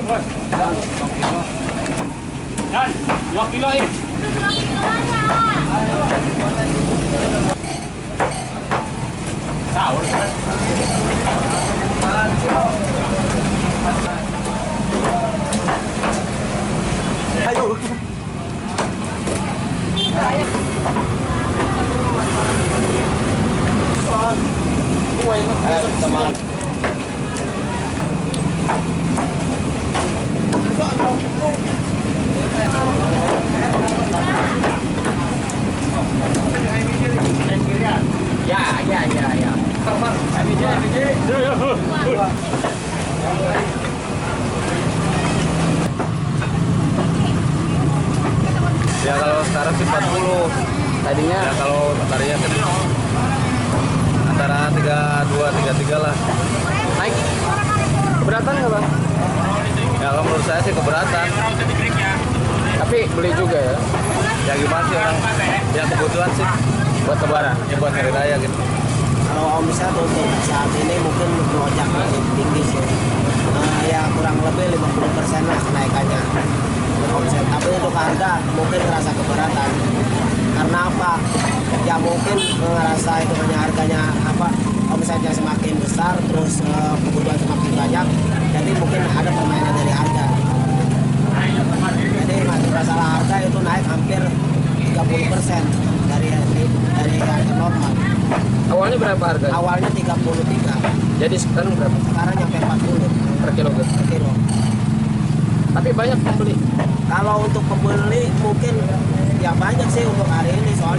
bos. Dan 2 kilo ini. Sahur. Ayo. Teman. Ya. Ya kalau sekarang sih 40. Tadinya Ya kalau tarinya kan antara 32 33 lah. naik. Keberatan nggak bang? Ya kalau menurut saya sih keberatan. Tapi beli juga ya. Ya gimana sih orang? Ya kebutuhan sih Buat lebaran. ya buat hari raya gitu. Kalau omset untuk saat ini mungkin melonjak lebih tinggi sih. Ya kurang lebih 50% lah kenaikannya omset. Tapi untuk harga mungkin terasa keberatan. Karena apa? Ya mungkin ngerasa itu hanya harganya apa? Omsetnya semakin besar, terus kebutuhan semakin banyak. Jadi mungkin ada permainan dari harga. Jadi masalah harga itu naik hampir 30% dari harga normal. Awalnya berapa harga? Awalnya 33, Jadi sekarang berapa? sekarang nyampe 40 Per kilogram. per kilo. Tapi banyak pembeli. Kalau untuk pembeli mungkin ya banyak sih untuk hari ini, soalnya